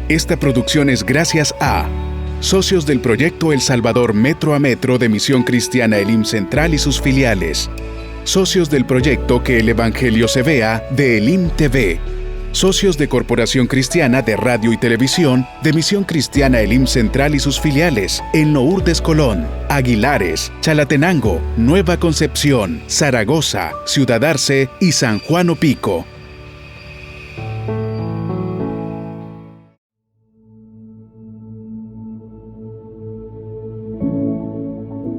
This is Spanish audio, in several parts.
Esta producción es gracias a socios del proyecto El Salvador Metro a Metro de Misión Cristiana Elim Central y sus filiales. Socios del proyecto Que el Evangelio se vea de Elim TV. Socios de Corporación Cristiana de Radio y Televisión de Misión Cristiana Elim Central y sus filiales en Lourdes Colón, Aguilares, Chalatenango, Nueva Concepción, Zaragoza, Ciudad Arce y San Juan Opico.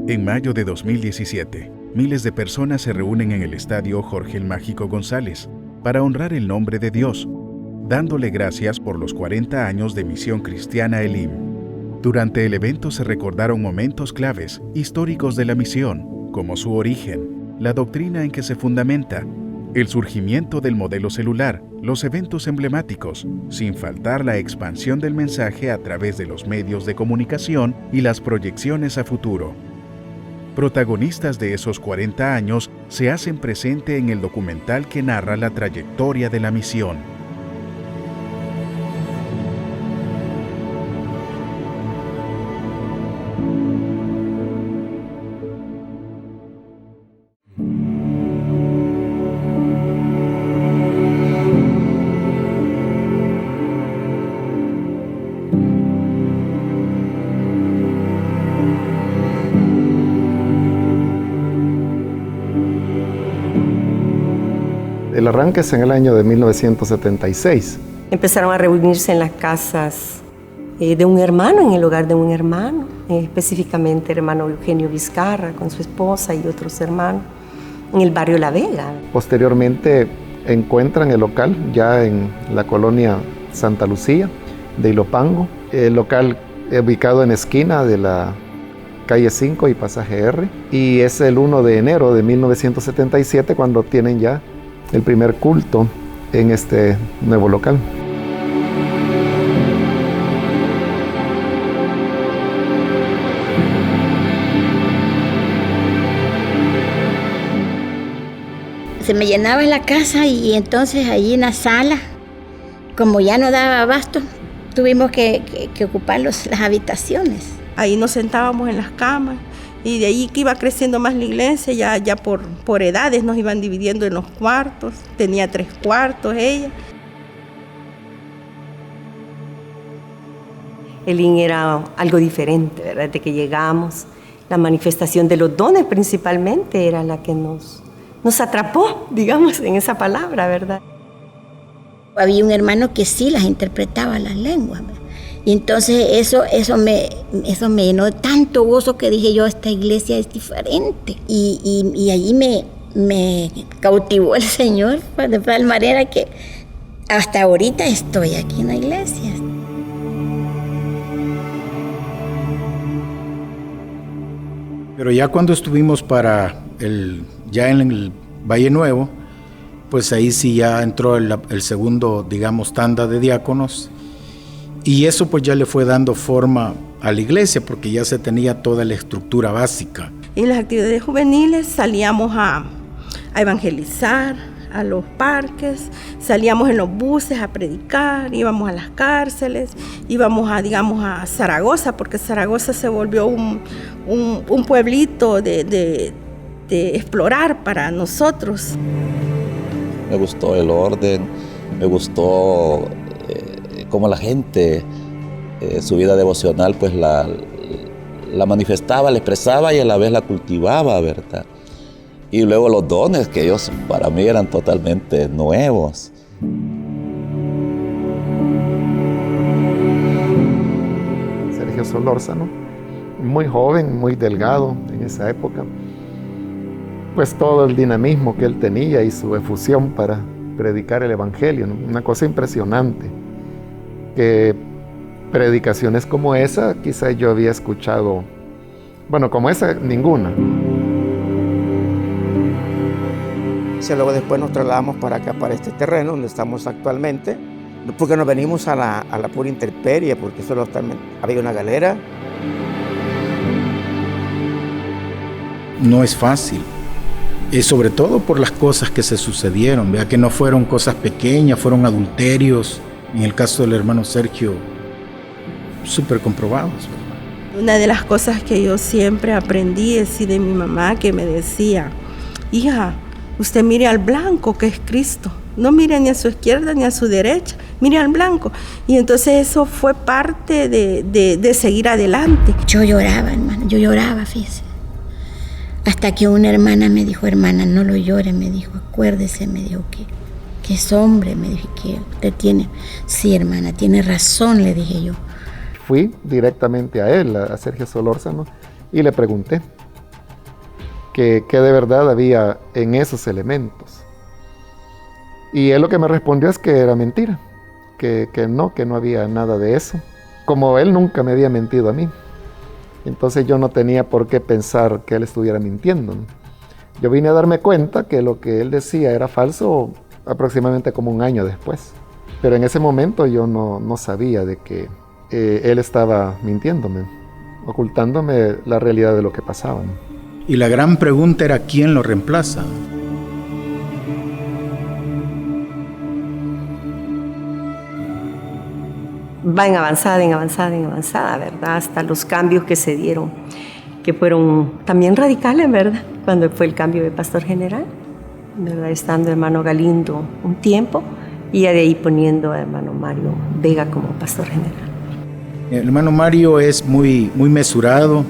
En mayo de 2017, miles de personas se reúnen en el estadio Jorge el Mágico González para honrar el nombre de Dios, dándole gracias por los 40 años de Misión Cristiana Elim. Durante el evento se recordaron momentos claves, históricos de la misión, como su origen, la doctrina en que se fundamenta, el surgimiento del modelo celular, los eventos emblemáticos, sin faltar la expansión del mensaje a través de los medios de comunicación y las proyecciones a futuro. Protagonistas de esos 40 años se hacen presente en el documental que narra la trayectoria de la misión. El arranque es en el año de 1976. Empezaron a reunirse en las casas de un hermano, en el hogar de un hermano, específicamente el hermano Eugenio Vizcarra con su esposa y otros hermanos, en el barrio La Vega. Posteriormente encuentran el local ya en la colonia Santa Lucía de Ilopango, el local ubicado en esquina de la calle 5 y pasaje R, y es el 1 de enero de 1977 cuando tienen ya el primer culto en este nuevo local. Se me llenaba la casa y entonces allí en la sala, como ya no daba abasto, tuvimos que ocupar las habitaciones. Ahí nos sentábamos en las camas. Y de ahí que iba creciendo más la iglesia, ya por edades nos iban dividiendo en los cuartos. Tenía 3 cuartos ella. Elim era algo diferente, ¿verdad? Desde que llegamos, la manifestación de los dones principalmente era la que nos atrapó, digamos, en esa palabra, ¿verdad? Había un hermano que sí las interpretaba las lenguas, ¿verdad? Y entonces eso me llenó de tanto gozo que dije yo, esta iglesia es diferente. Y allí me cautivó el Señor, pues, de tal manera que hasta ahorita estoy aquí en la iglesia. Pero ya cuando estuvimos ya en el Valle Nuevo, pues ahí sí ya entró el segundo, digamos, tanda de diáconos. Y eso pues ya le fue dando forma a la iglesia porque ya se tenía toda la estructura básica. En las actividades juveniles salíamos a evangelizar a los parques, salíamos en los buses a predicar, íbamos a las cárceles, íbamos a Zaragoza, porque Zaragoza se volvió un pueblito de explorar para nosotros. Me gustó el orden, me gustó cómo la gente, su vida devocional, pues la manifestaba, la expresaba y a la vez la cultivaba, ¿verdad? Y luego los dones, que ellos para mí eran totalmente nuevos. Sergio Solórzano, muy joven, muy delgado en esa época. Pues todo el dinamismo que él tenía y su efusión para predicar el evangelio, ¿no? Una cosa impresionante. Que predicaciones como esa, quizás yo había escuchado, bueno, como esa, ninguna. Luego después nos trasladamos para acá, para este terreno donde estamos actualmente, porque nos venimos a la pura intemperie, porque solo también había una galera. No es fácil, sobre todo por las cosas que se sucedieron, vea que no fueron cosas pequeñas, fueron adulterios. En el caso del hermano Sergio, súper comprobados, ¿verdad? Una de las cosas que yo siempre aprendí es de mi mamá, que me decía: hija, usted mire al blanco, que es Cristo. No mire ni a su izquierda ni a su derecha, mire al blanco. Y entonces eso fue parte de seguir adelante. Yo lloraba, hermano, yo lloraba, fíjese. Hasta que una hermana me dijo: hermana, no lo llore, me dijo, acuérdese, me dijo que es hombre, me dijo, que usted tiene. Sí, hermana, tiene razón, le dije yo. Fui directamente a él, a Sergio Solórzano, y le pregunté qué de verdad había en esos elementos. Y él lo que me respondió es que era mentira, que no había nada de eso. Como él nunca me había mentido a mí, entonces yo no tenía por qué pensar que él estuviera mintiendo, ¿no? Yo vine a darme cuenta que lo que él decía era falso aproximadamente como un año después. Pero en ese momento yo no sabía de que él estaba mintiéndome, ocultándome la realidad de lo que pasaba, ¿no? Y la gran pregunta era: ¿quién lo reemplaza? Va en avanzada, ¿verdad? Hasta los cambios que se dieron, que fueron también radicales, ¿verdad? Cuando fue el cambio de pastor general, ¿verdad? Estando hermano Galindo un tiempo y de ahí poniendo a hermano Mario Vega como pastor general. El hermano Mario es muy mesurado,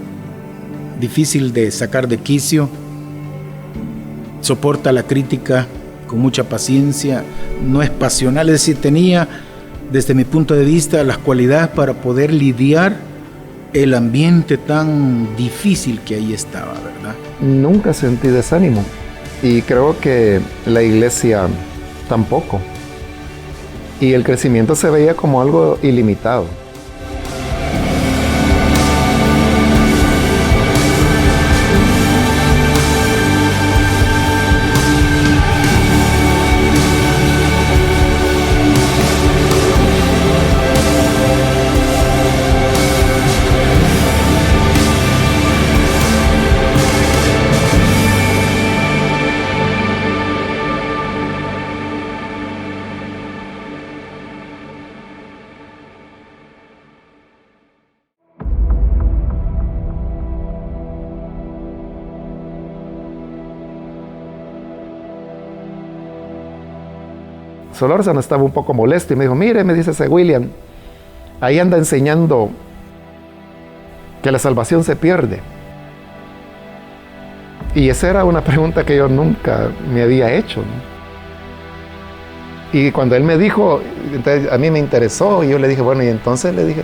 difícil de sacar de quicio, soporta la crítica con mucha paciencia, no es pasional, es decir, tenía, desde mi punto de vista, las cualidades para poder lidiar el ambiente tan difícil que ahí estaba, ¿verdad? Nunca sentí desánimo, y creo que la iglesia tampoco. Y el crecimiento se veía como algo ilimitado. Solórzano estaba un poco molesto y me dijo: mire, me dice ese William, ahí anda enseñando que la salvación se pierde. Y esa era una pregunta que yo nunca me había hecho, ¿no? Y cuando él me dijo, entonces a mí me interesó, y yo le dije: bueno, y entonces le dije,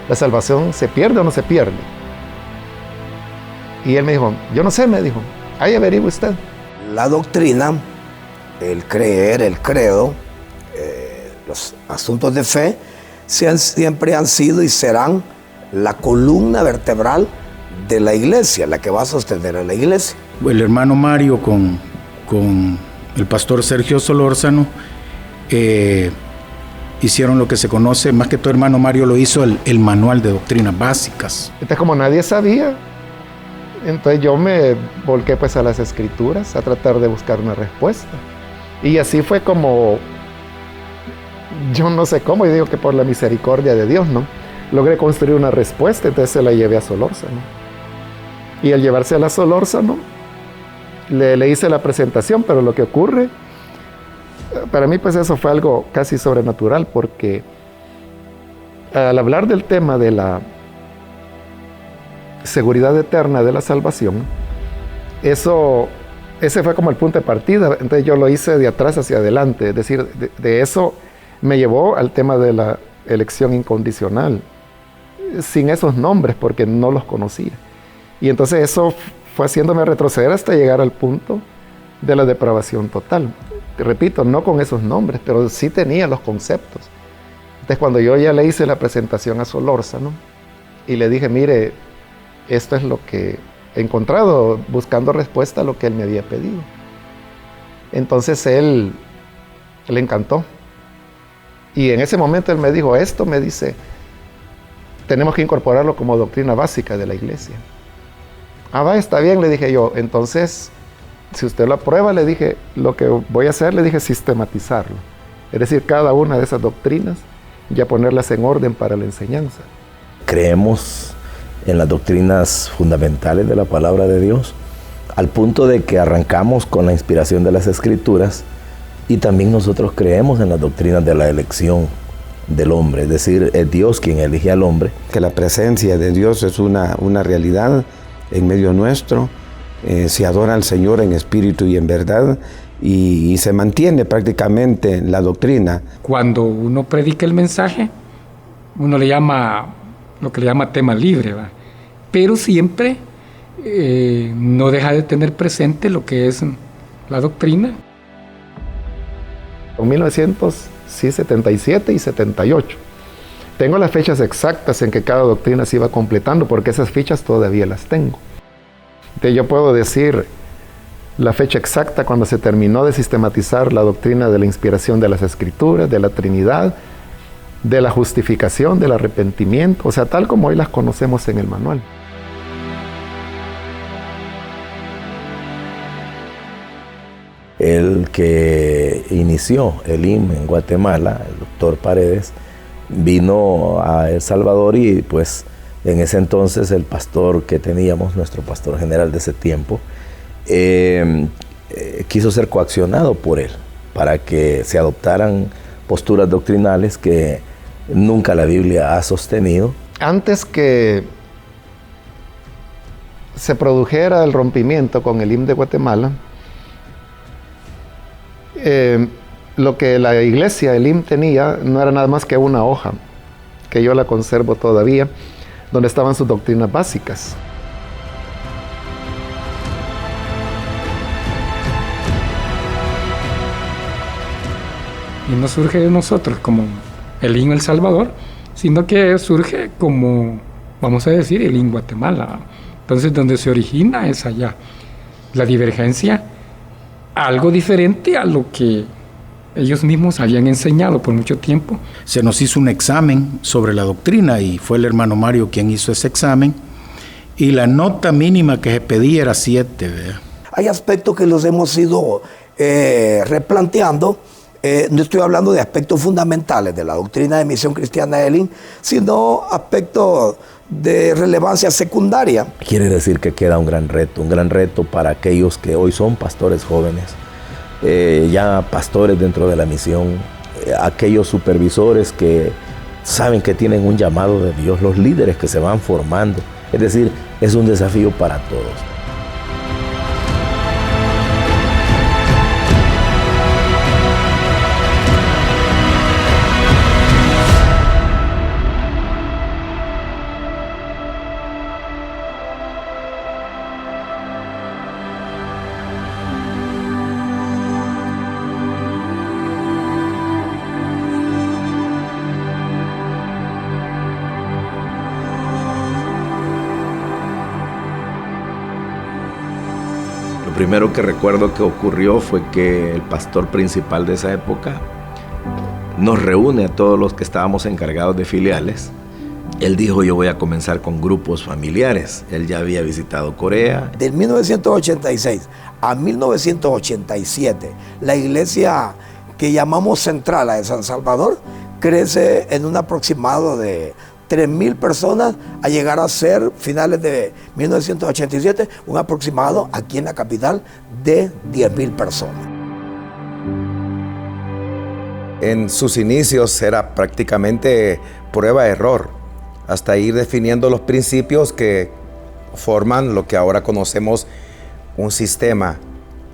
¿la salvación se pierde o no se pierde? Y él me dijo: yo no sé, me dijo, ahí averigüe usted. La doctrina, el creer, el credo, los asuntos de fe siempre han sido y serán la columna vertebral de la iglesia, la que va a sostener a la iglesia. El hermano Mario con el pastor Sergio Solórzano hicieron lo que se conoce, más que todo hermano Mario lo hizo, el manual de doctrinas básicas. Entonces, como nadie sabía, entonces yo me volqué pues a las escrituras a tratar de buscar una respuesta. Y así fue como, yo no sé cómo, yo digo que por la misericordia de Dios, ¿no? Logré construir una respuesta, entonces se la llevé a Solórzano. Y al llevarse a la Solórzano, le hice la presentación, pero lo que ocurre, para mí pues eso fue algo casi sobrenatural, porque al hablar del tema de la seguridad eterna de la salvación, ese fue como el punto de partida. Entonces yo lo hice de atrás hacia adelante, es decir, de eso me llevó al tema de la elección incondicional, sin esos nombres, porque no los conocía. Y entonces eso fue haciéndome retroceder hasta llegar al punto de la depravación total. Repito, no con esos nombres, pero sí tenía los conceptos. Entonces cuando yo ya le hice la presentación a Solórzano y le dije: mire, esto es lo que he encontrado, buscando respuesta a lo que él me había pedido. Entonces él le encantó. Y en ese momento él me dijo esto, me dice: tenemos que incorporarlo como doctrina básica de la iglesia. Ah, va, está bien, le dije yo. Entonces, si usted lo aprueba, le dije, lo que voy a hacer, le dije, sistematizarlo. Es decir, cada una de esas doctrinas, ya ponerlas en orden para la enseñanza. creemos en las doctrinas fundamentales de la palabra de Dios, al punto de que arrancamos con la inspiración de las Escrituras, y también nosotros creemos en las doctrinas de la elección del hombre, es decir, es Dios quien elige al hombre. Que la presencia de Dios es una realidad en medio nuestro, se adora al Señor en espíritu y en verdad, y se mantiene prácticamente la doctrina. Cuando uno predica el mensaje, uno le llama lo que le llama tema libre, ¿va? Pero siempre no deja de tener presente lo que es la doctrina. En 1977 y 78. Tengo las fechas exactas en que cada doctrina se iba completando, porque esas fichas todavía las tengo. Entonces yo puedo decir la fecha exacta cuando se terminó de sistematizar la doctrina de la inspiración de las Escrituras, de la Trinidad, de la justificación, del arrepentimiento, o sea, tal como hoy las conocemos en el manual. El que inició el IM en Guatemala, el doctor Paredes, vino a El Salvador y pues en ese entonces el pastor que teníamos, nuestro pastor general de ese tiempo, quiso ser coaccionado por él para que se adoptaran posturas doctrinales que nunca la Biblia ha sostenido. Antes que se produjera el rompimiento con el IM de Guatemala, lo que la iglesia, el IM, tenía no era nada más que una hoja, que yo la conservo todavía, donde estaban sus doctrinas básicas. Y no surge de nosotros como el IM El Salvador, sino que surge como, vamos a decir, el IM Guatemala. Entonces, donde se origina es allá. La divergencia, algo diferente a lo que ellos mismos habían enseñado por mucho tiempo. Se nos hizo un examen sobre la doctrina y fue el hermano Mario quien hizo ese examen, y la nota mínima que se pedía era 7. ¿verdad? Hay aspectos que los hemos ido replanteando. No estoy hablando de aspectos fundamentales de la doctrina de Misión Cristiana del IM, sino aspectos de relevancia secundaria. Quiere decir que queda un gran reto para aquellos que hoy son pastores jóvenes, ya pastores dentro de la misión, aquellos supervisores que saben que tienen un llamado de Dios, los líderes que se van formando. Es decir, es un desafío para todos. Lo primero que recuerdo que ocurrió fue que el pastor principal de esa época nos reúne a todos los que estábamos encargados de filiales. Él dijo: yo voy a comenzar con grupos familiares. Él ya había visitado Corea. Del 1986 a 1987, la iglesia que llamamos Central de San Salvador crece en un aproximado de 3,000 personas, a llegar a ser, finales de 1987, un aproximado aquí en la capital de 10,000 personas. En sus inicios era prácticamente prueba-error, hasta ir definiendo los principios que forman lo que ahora conocemos un sistema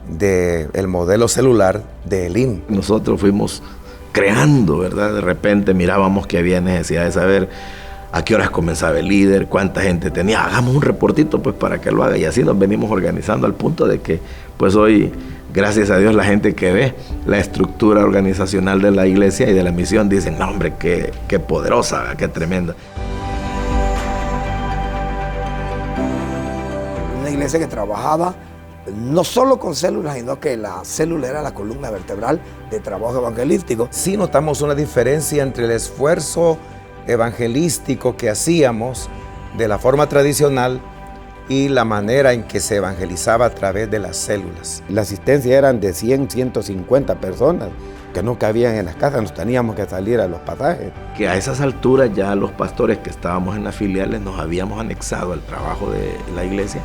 del modelo celular del IM. Nosotros fuimos creando, ¿verdad? De repente mirábamos que había necesidad de saber a qué horas comenzaba el líder, cuánta gente tenía. Hagamos un reportito pues para que lo haga, y así nos venimos organizando al punto de que pues hoy, gracias a Dios, la gente que ve la estructura organizacional de la iglesia y de la misión dicen: no, hombre, qué poderosa, qué tremenda. Una iglesia que trabajaba no solo con células, sino que la célula era la columna vertebral de trabajo evangelístico. Sí notamos una diferencia entre el esfuerzo evangelístico que hacíamos de la forma tradicional y la manera en que se evangelizaba a través de las células. La asistencia eran de 100, 150 personas, que no cabían en las casas, nos teníamos que salir a los pasajes. Que a esas alturas ya los pastores que estábamos en las filiales nos habíamos anexado al trabajo de la iglesia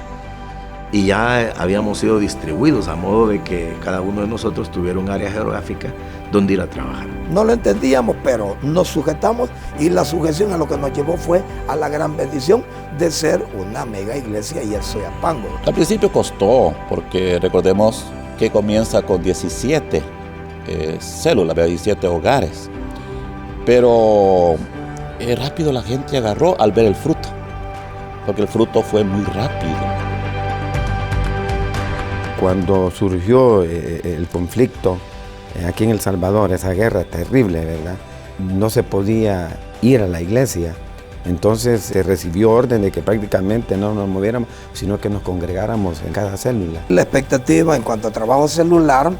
y ya habíamos sido distribuidos a modo de que cada uno de nosotros tuviera un área geográfica donde ir a trabajar. No lo entendíamos, pero nos sujetamos y la sujeción a lo que nos llevó fue a la gran bendición de ser una mega iglesia y el Soyapango. Al principio costó, porque recordemos que comienza con 17 células, 17 hogares, pero rápido la gente agarró al ver el fruto, porque el fruto fue muy rápido. Cuando surgió el conflicto aquí en El Salvador, esa guerra terrible, ¿verdad? No se podía ir a la iglesia. Entonces se recibió orden de que prácticamente no nos moviéramos, sino que nos congregáramos en cada célula. La expectativa en cuanto a trabajo celular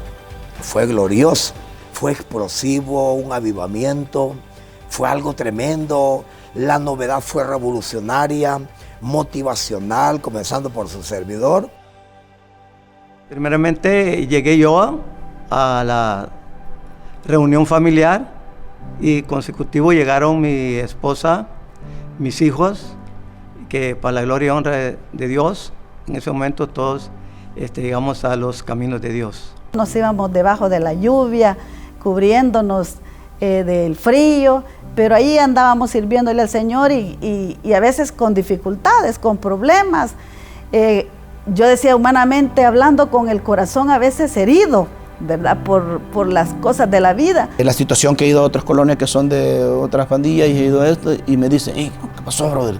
fue glorioso, fue explosivo, un avivamiento, fue algo tremendo. La novedad fue revolucionaria, motivacional, comenzando por su servidor. Primeramente llegué yo a la reunión familiar y consecutivo llegaron mi esposa, mis hijos, que para la gloria y honra de Dios, en ese momento todos llegamos a los caminos de Dios. Nos íbamos debajo de la lluvia, cubriéndonos del frío, pero ahí andábamos sirviéndole al Señor y a veces con dificultades, con problemas. Yo decía, humanamente hablando, con el corazón a veces herido, ¿verdad? Por las cosas de la vida. La situación que he ido a otras colonias que son de otras pandillas y he ido a esto y me dicen, ¿qué pasó, brother?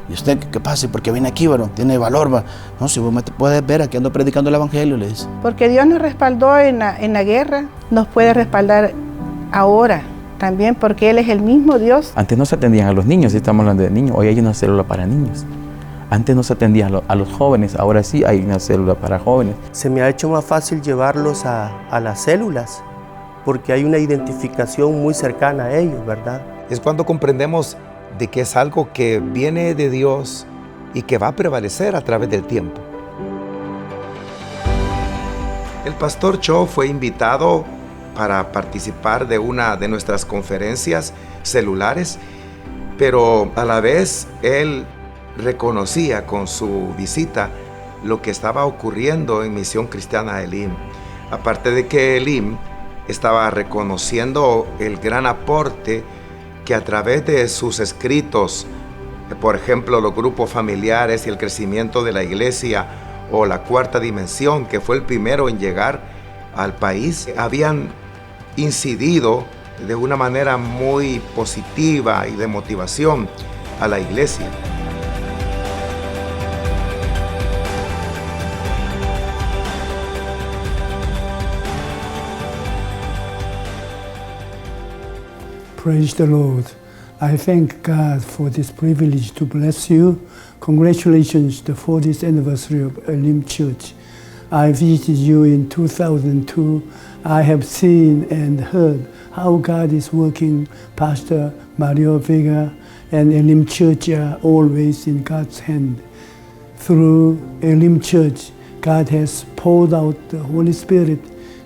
¿Y usted qué pasa? ¿Por qué viene aquí, bro? Tiene valor, va. No, si vos me puedes ver, aquí ando predicando el evangelio, le dice. Porque Dios nos respaldó en la guerra, nos puede respaldar ahora también, porque Él es el mismo Dios. Antes no se atendían a los niños, si estamos hablando de niños, hoy hay una célula para niños. Antes no se atendía a los jóvenes, ahora sí hay una célula para jóvenes. Se me ha hecho más fácil llevarlos a las células, porque hay una identificación muy cercana a ellos, ¿verdad? Es cuando comprendemos de que es algo que viene de Dios y que va a prevalecer a través del tiempo. El pastor Cho fue invitado para participar de una de nuestras conferencias celulares, pero a la vez él reconocía con su visita lo que estaba ocurriendo en Misión Cristiana Elim. Aparte de que Elim estaba reconociendo el gran aporte que a través de sus escritos, por ejemplo, los grupos familiares y el crecimiento de la iglesia, o la Cuarta Dimensión, que fue el primero en llegar al país, habían incidido de una manera muy positiva y de motivación a la iglesia. Praise the Lord. I thank God for this privilege to bless you. Congratulations, the 40th anniversary of Elim Church. I visited you in 2002. I have seen and heard how God is working. Pastor Mario Vega and Elim Church are always in God's hand. Through Elim Church, God has poured out the Holy Spirit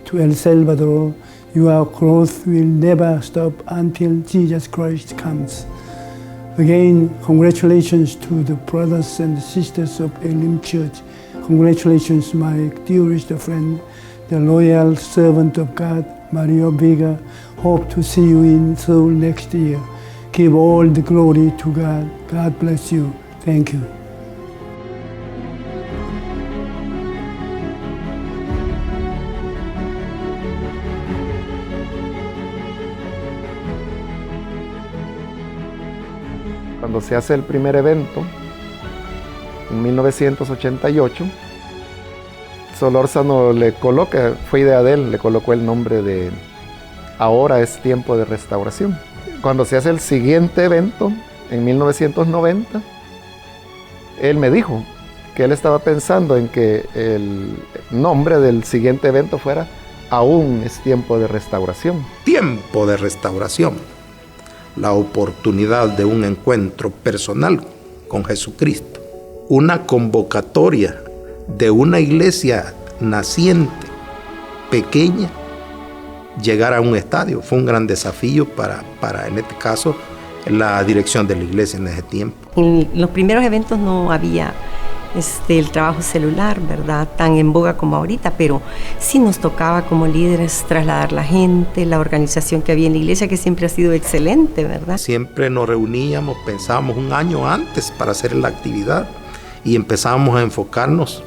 to El Salvador. Your growth will never stop until Jesus Christ comes. Again, congratulations to the brothers and sisters of Elim Church. Congratulations, my dearest friend, the loyal servant of God, Mario Vega. Hope to see you in Seoul next year. Give all the glory to God. God bless you. Thank you. Cuando se hace el primer evento, en 1988, Solórzano le coloca, fue idea de él, le colocó el nombre de Ahora es tiempo de restauración. Cuando se hace el siguiente evento, en 1990, él me dijo que él estaba pensando en que el nombre del siguiente evento fuera Aún es tiempo de restauración. Tiempo de restauración. La oportunidad de un encuentro personal con Jesucristo, una convocatoria de una iglesia naciente, pequeña, llegar a un estadio. Fue un gran desafío para en este caso, la dirección de la iglesia en ese tiempo. En los primeros eventos no había el trabajo celular, ¿verdad?, tan en boga como ahorita, pero sí nos tocaba como líderes trasladar la gente, la organización que había en la iglesia, que siempre ha sido excelente, ¿verdad? Siempre nos reuníamos, pensábamos un año antes para hacer la actividad y empezábamos a enfocarnos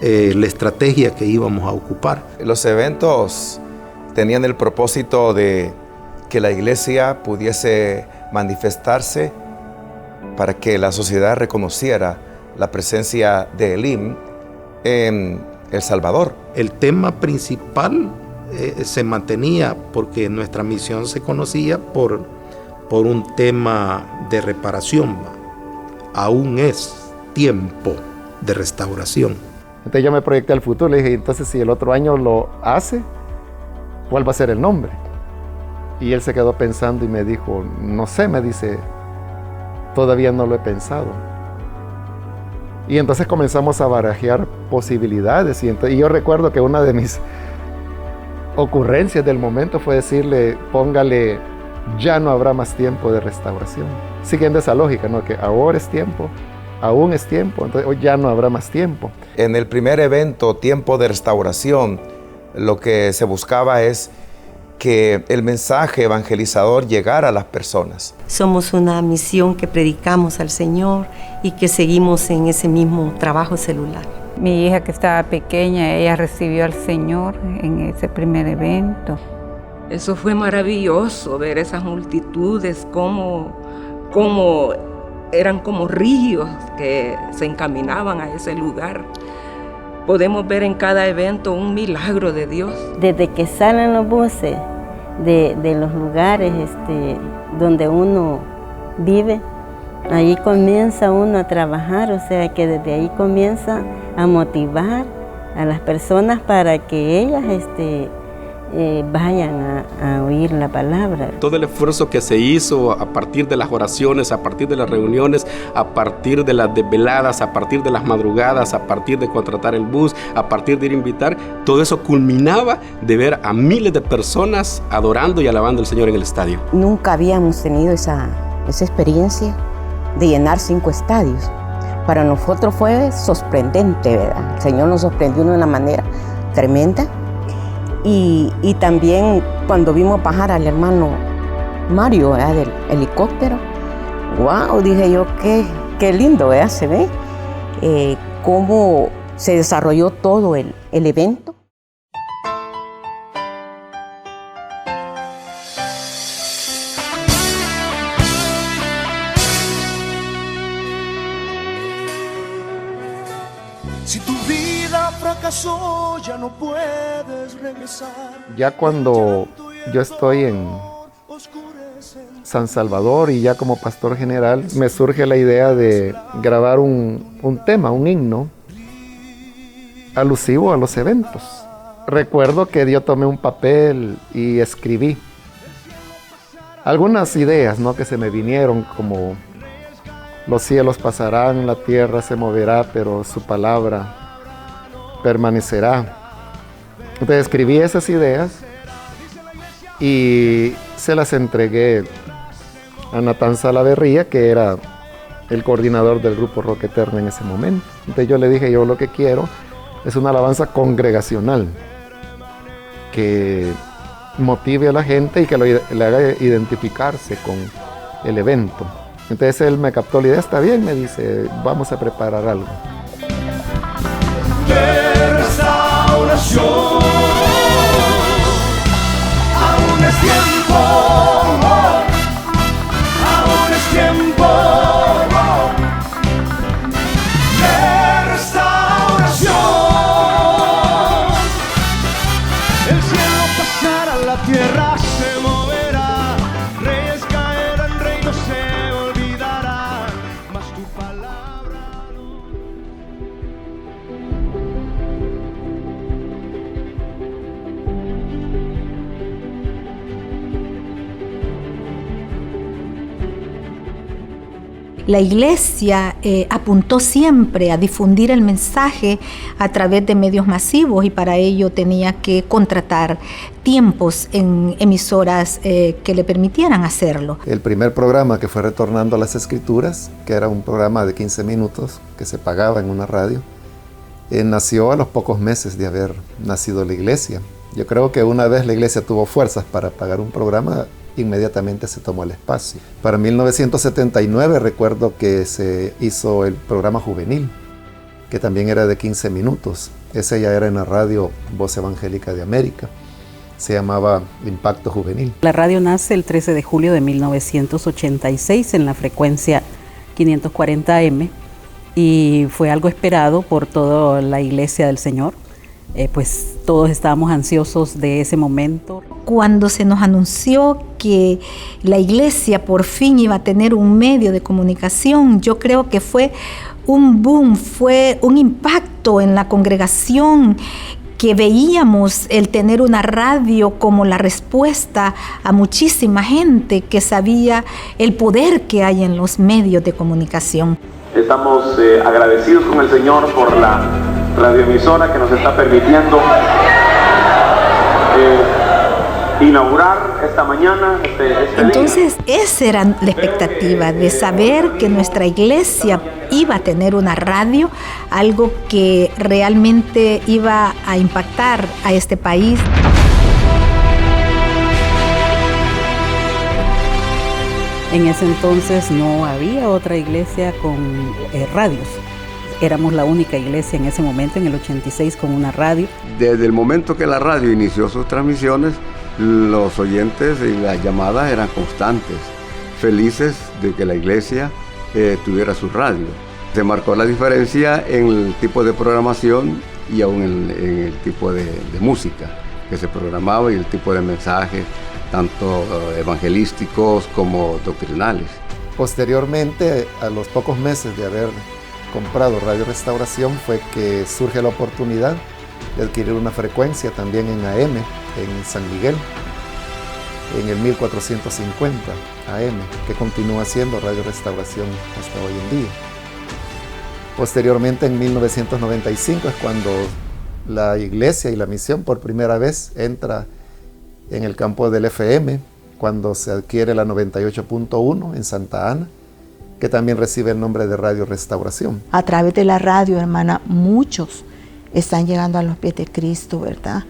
la estrategia que íbamos a ocupar. Los eventos tenían el propósito de que la iglesia pudiese manifestarse para que la sociedad reconociera la presencia de Elim en El Salvador. El tema principal se mantenía porque nuestra misión se conocía por un tema de reparación. Aún es tiempo de restauración. Entonces yo me proyecté al futuro, le dije, entonces si el otro año lo hace, ¿cuál va a ser el nombre? Y él se quedó pensando y me dijo, no sé, me dice, todavía no lo he pensado. Y entonces comenzamos a barajear posibilidades. Y yo recuerdo que una de mis ocurrencias del momento fue decirle, póngale, ya no habrá más tiempo de restauración. Siguiendo esa lógica, ¿no? Que ahora es tiempo, aún es tiempo, entonces hoy ya no habrá más tiempo. En el primer evento, Tiempo de Restauración, lo que se buscaba es que el mensaje evangelizador llegara a las personas. Somos una misión que predicamos al Señor y que seguimos en ese mismo trabajo celular. Mi hija que estaba pequeña, ella recibió al Señor en ese primer evento. Eso fue maravilloso, ver esas multitudes, cómo eran como ríos que se encaminaban a ese lugar. Podemos ver en cada evento un milagro de Dios. Desde que salen los buses de los lugares donde uno vive, ahí comienza uno a trabajar, o sea que desde ahí comienza a motivar a las personas para que ellas vayan a oír la palabra. Todo el esfuerzo que se hizo a partir de las oraciones, a partir de las reuniones, a partir de las desveladas, a partir de las madrugadas, a partir de contratar el bus, a partir de ir a invitar, todo eso culminaba de ver a miles de personas adorando y alabando al Señor en el estadio. Nunca habíamos tenido esa experiencia de llenar 5 estadios. Para nosotros fue sorprendente, ¿verdad? El Señor nos sorprendió de una manera tremenda. Y también cuando vimos bajar al hermano Mario, ¿verdad?, del helicóptero, wow, dije yo, qué lindo, ¿verdad?, se ve cómo se desarrolló todo el evento. Si tu vida fracasó, ya no puedes regresar. Ya cuando yo estoy en San Salvador y ya como pastor general, me surge la idea de grabar un tema, un himno alusivo a los eventos. Recuerdo que yo tomé un papel y escribí algunas ideas, ¿no?, que se me vinieron, como los cielos pasarán, la tierra se moverá, pero su palabra permanecerá. Entonces escribí esas ideas y se las entregué a Natán Salaverría, que era el coordinador del grupo Roca Eterna en ese momento. Entonces yo le dije, yo lo que quiero es una alabanza congregacional que motive a la gente y que le haga identificarse con el evento. Entonces él me captó la idea, está bien, me dice, vamos a preparar algo. De restauración, aún es tiempo, aún es tiempo de restauración. El cielo pasará, la tierra se moverá, reyes caerán, reinos se olvidarán, mas tu palabra. La iglesia apuntó siempre a difundir el mensaje a través de medios masivos y para ello tenía que contratar tiempos en emisoras que le permitieran hacerlo. El primer programa que fue Retornando a las Escrituras, que era un programa de 15 minutos que se pagaba en una radio, nació a los pocos meses de haber nacido la iglesia. Yo creo que una vez la iglesia tuvo fuerzas para pagar un programa, inmediatamente se tomó el espacio. Para 1979 recuerdo que se hizo el programa juvenil, que también era de 15 minutos. Ese ya era en la radio Voz Evangélica de América. Se llamaba Impacto Juvenil. La radio nace el 13 de julio de 1986 en la frecuencia 540M y fue algo esperado por toda la Iglesia del Señor. Pues todos estábamos ansiosos de ese momento. Cuando se nos anunció que la iglesia por fin iba a tener un medio de comunicación, yo creo que fue un boom, fue un impacto en la congregación, que veíamos el tener una radio como la respuesta a muchísima gente que sabía el poder que hay en los medios de comunicación. Estamos agradecidos con el Señor por la radioemisora que nos está permitiendo inaugurar esta mañana Entonces esa era la expectativa de saber que nuestra iglesia iba a tener una radio, algo que realmente iba a impactar a este país. En ese entonces no había otra iglesia con radios. Éramos la única iglesia en ese momento, en el 86, con una radio. Desde el momento que la radio inició sus transmisiones, los oyentes y las llamadas eran constantes, felices de que la iglesia tuviera su radio. Se marcó la diferencia en el tipo de programación y aún en el tipo de música que se programaba y el tipo de mensajes, tanto evangelísticos como doctrinales. Posteriormente, a los pocos meses de haber comprado Radio Restauración, fue que surge la oportunidad de adquirir una frecuencia también en AM, en San Miguel, en el 1450 AM, que continúa siendo Radio Restauración hasta hoy en día. Posteriormente, en 1995, es cuando la iglesia y la misión por primera vez entra en el campo del FM, cuando se adquiere la 98.1 en Santa Ana, que también recibe el nombre de Radio Restauración. A través de la radio, hermana, muchos están llegando a los pies de Cristo, ¿verdad?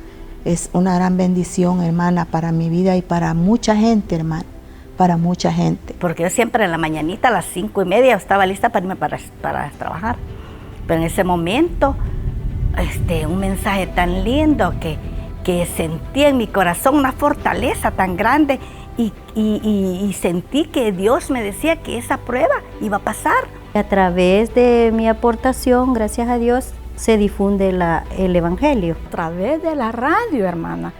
Es una gran bendición, hermana, para mi vida y para mucha gente, hermana, para mucha gente. Porque yo siempre en la mañanita a las 5:30 estaba lista para irme para trabajar. Pero en ese momento, un mensaje tan lindo que sentí en mi corazón una fortaleza tan grande y sentí que Dios me decía que esa prueba iba a pasar. A través de mi aportación, gracias a Dios, se difunde el Evangelio. A través de la radio, hermana,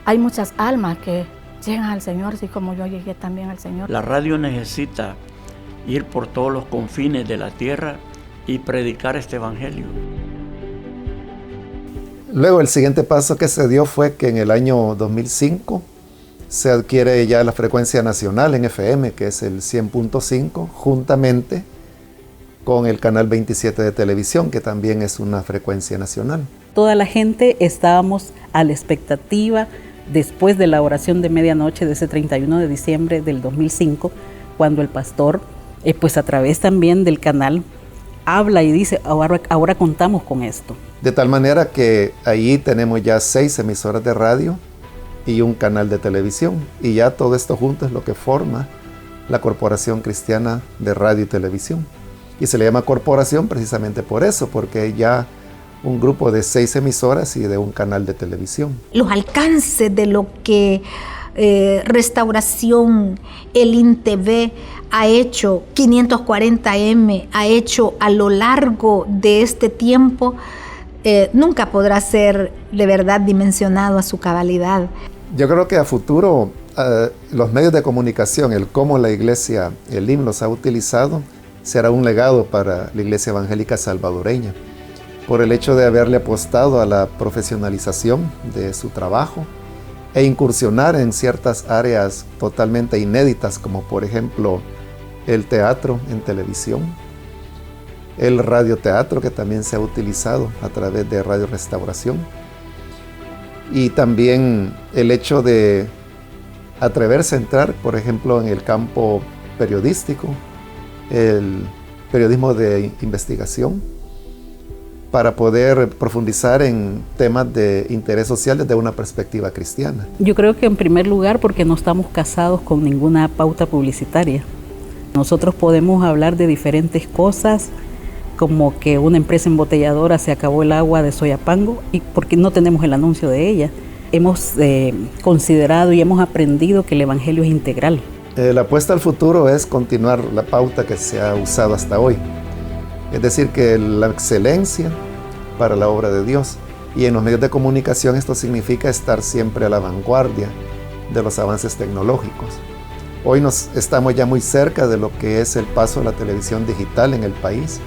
hay muchas almas que llegan al Señor, así como yo llegué también al Señor. La radio necesita ir por todos los confines de la tierra y predicar este Evangelio. Luego el siguiente paso que se dio fue que en el año 2005 se adquiere ya la frecuencia nacional en FM, que es el 100.5, juntamente con el canal 27 de televisión, que también es una frecuencia nacional. Toda la gente estábamos a la expectativa después de la oración de medianoche de ese 31 de diciembre del 2005, cuando el pastor, pues a través también del canal, habla y dice, ahora contamos con esto. De tal manera que ahí tenemos ya 6 emisoras de radio y un canal de televisión, y ya todo esto junto es lo que forma la Corporación Cristiana de Radio y Televisión. Y se le llama corporación precisamente por eso, porque hay ya un grupo de 6 emisoras y de un canal de televisión. Los alcances de lo que Restauración, el INTV ha hecho, 540M ha hecho a lo largo de este tiempo, nunca podrá ser de verdad dimensionado a su cabalidad. Yo creo que a futuro los medios de comunicación, el cómo la iglesia, el IM los ha utilizado, será un legado para la iglesia evangélica salvadoreña, por el hecho de haberle apostado a la profesionalización de su trabajo e incursionar en ciertas áreas totalmente inéditas, como por ejemplo el teatro en televisión, el radioteatro que también se ha utilizado a través de Radio Restauración, y también el hecho de atreverse a entrar, por ejemplo, en el campo periodístico, el periodismo de investigación, para poder profundizar en temas de interés social desde una perspectiva cristiana. Yo creo que en primer lugar porque no estamos casados con ninguna pauta publicitaria. Nosotros podemos hablar de diferentes cosas, como que una empresa embotelladora se acabó el agua de Soyapango y porque no tenemos el anuncio de ella. Hemos considerado y hemos aprendido que el Evangelio es integral. La apuesta al futuro es continuar la pauta que se ha usado hasta hoy. Es decir, que la excelencia para la obra de Dios. Y en los medios de comunicación esto significa estar siempre a la vanguardia de los avances tecnológicos. Hoy estamos ya muy cerca de lo que es el paso a la televisión digital en el país.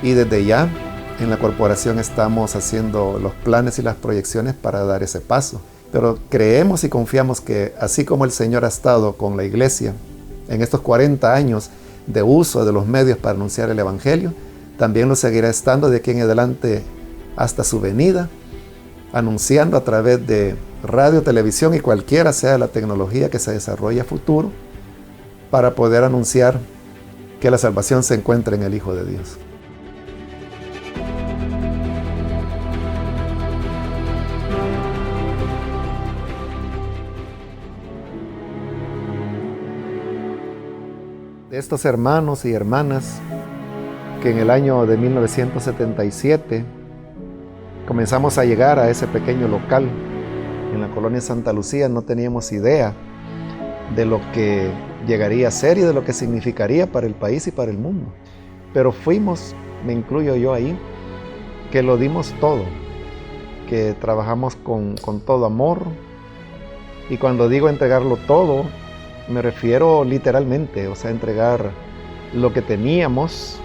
Y desde ya en la corporación estamos haciendo los planes y las proyecciones para dar ese paso. Pero creemos y confiamos que así como el Señor ha estado con la iglesia en estos 40 años de uso de los medios para anunciar el Evangelio, también lo seguirá estando de aquí en adelante hasta su venida, anunciando a través de radio, televisión y cualquiera sea la tecnología que se desarrolle a futuro, para poder anunciar que la salvación se encuentra en el Hijo de Dios. De estos hermanos y hermanas que en el año de 1977 comenzamos a llegar a ese pequeño local en la colonia Santa Lucía, no teníamos idea de lo que llegaría a ser y de lo que significaría para el país y para el mundo. Pero fuimos, me incluyo yo ahí, que lo dimos todo, que trabajamos con todo amor. Y cuando digo entregarlo todo, me refiero literalmente, o sea, entregar lo que teníamos,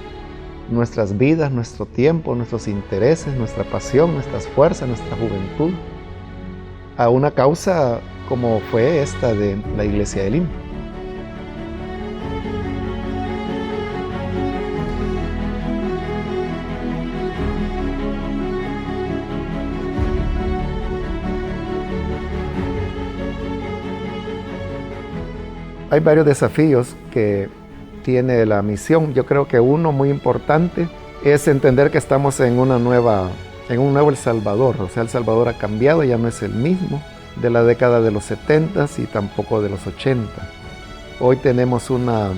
nuestras vidas, nuestro tiempo, nuestros intereses, nuestra pasión, nuestras fuerzas, nuestra juventud, a una causa como fue esta de la Iglesia Elim. Hay varios desafíos que tiene la misión. Yo creo que uno muy importante es entender que estamos en un nuevo El Salvador. O sea, El Salvador ha cambiado, ya no es el mismo de la década de los 70s y tampoco de los 80. Hoy tenemos una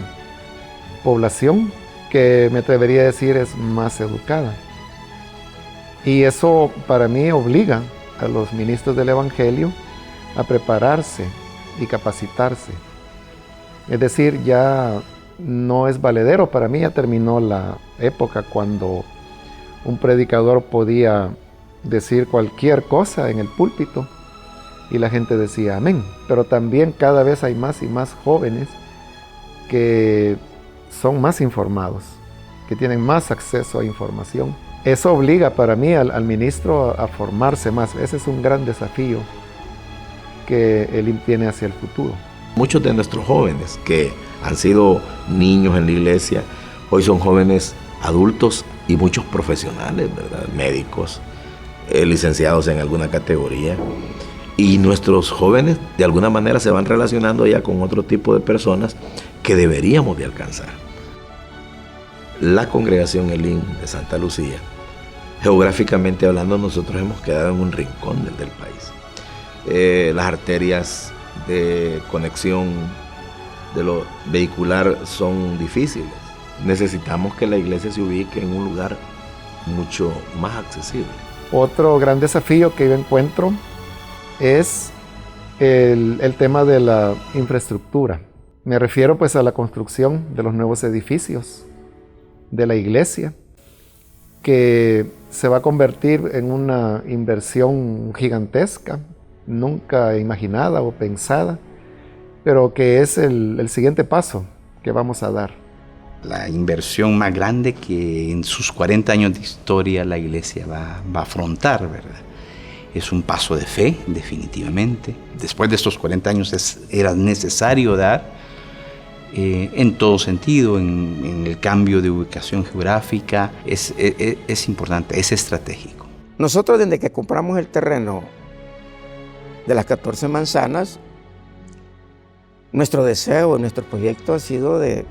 población que me atrevería a decir es más educada. Y eso para mí obliga a los ministros del Evangelio a prepararse y capacitarse. Es decir, ya no es valedero, para mí ya terminó la época cuando un predicador podía decir cualquier cosa en el púlpito y la gente decía amén. Pero también cada vez hay más y más jóvenes que son más informados, que tienen más acceso a información. Eso obliga para mí al ministro a formarse más. Ese es un gran desafío que él tiene hacia el futuro. Muchos de nuestros jóvenes que han sido niños en la iglesia, hoy son jóvenes adultos y muchos profesionales, ¿verdad? Médicos, licenciados en alguna categoría. Y nuestros jóvenes de alguna manera se van relacionando ya con otro tipo de personas que deberíamos de alcanzar. La congregación Elim de Santa Lucía, geográficamente hablando, nosotros hemos quedado en un rincón del país. Las arterias de conexión de lo vehicular son difíciles. Necesitamos que la iglesia se ubique en un lugar mucho más accesible. Otro gran desafío que yo encuentro es el tema de la infraestructura. Me refiero pues a la construcción de los nuevos edificios de la iglesia, que se va a convertir en una inversión gigantesca, nunca imaginada o pensada, pero que es el siguiente paso que vamos a dar. La inversión más grande que en sus 40 años de historia la iglesia va a afrontar, ¿verdad? Es un paso de fe, definitivamente. Después de estos 40 años era necesario dar en todo sentido, en el cambio de ubicación geográfica, es importante, es estratégico. Nosotros desde que compramos el terreno de las 14 manzanas, nuestro deseo, nuestro proyecto ha sido de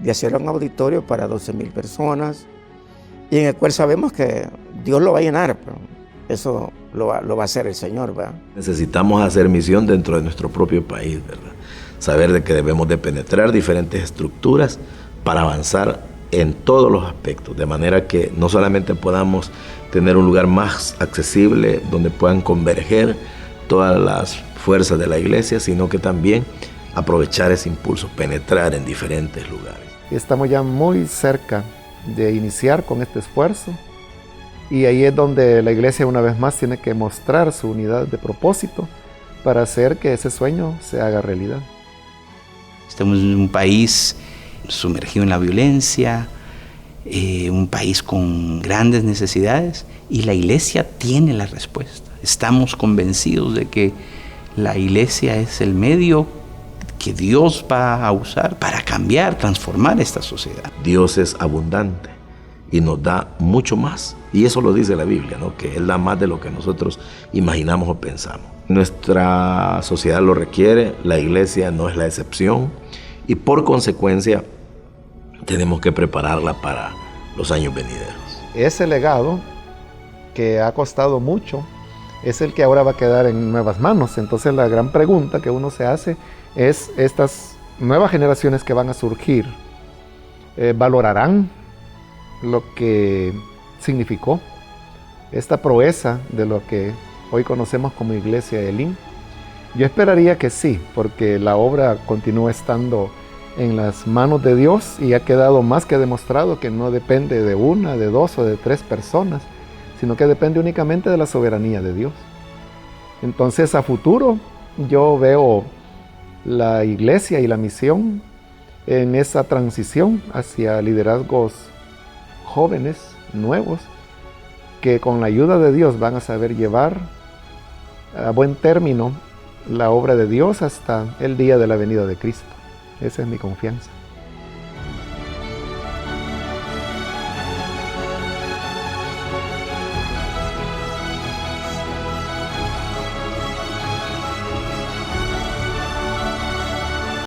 hacer un auditorio para 12,000 personas y en el cual sabemos que Dios lo va a llenar, pero eso lo va a hacer el Señor, ¿verdad? Necesitamos hacer misión dentro de nuestro propio país, ¿verdad? Saber de que debemos de penetrar diferentes estructuras para avanzar en todos los aspectos, de manera que no solamente podamos tener un lugar más accesible donde puedan converger todas las fuerzas de la iglesia, sino que también aprovechar ese impulso, penetrar en diferentes lugares. Estamos ya muy cerca de iniciar con este esfuerzo y ahí es donde la iglesia una vez más tiene que mostrar su unidad de propósito para hacer que ese sueño se haga realidad. Estamos en un país sumergido en la violencia, un país con grandes necesidades y la iglesia tiene la respuesta. Estamos convencidos de que la iglesia es el medio que Dios va a usar para cambiar, transformar esta sociedad. Dios es abundante y nos da mucho más. Y eso lo dice la Biblia, ¿no? Que Él da más de lo que nosotros imaginamos o pensamos. Nuestra sociedad lo requiere, la iglesia no es la excepción y por consecuencia tenemos que prepararla para los años venideros. Ese legado que ha costado mucho es el que ahora va a quedar en nuevas manos. Entonces la gran pregunta que uno se hace es, estas nuevas generaciones que van a surgir, ¿valorarán lo que significó esta proeza de lo que hoy conocemos como Iglesia Elim? Yo esperaría que sí, porque la obra continúa estando en las manos de Dios y ha quedado más que demostrado que no depende de una, de dos o de tres personas, sino que depende únicamente de la soberanía de Dios. Entonces, a futuro, yo veo la iglesia y la misión en esa transición hacia liderazgos jóvenes, nuevos, que con la ayuda de Dios van a saber llevar a buen término la obra de Dios hasta el día de la venida de Cristo. Esa es mi confianza.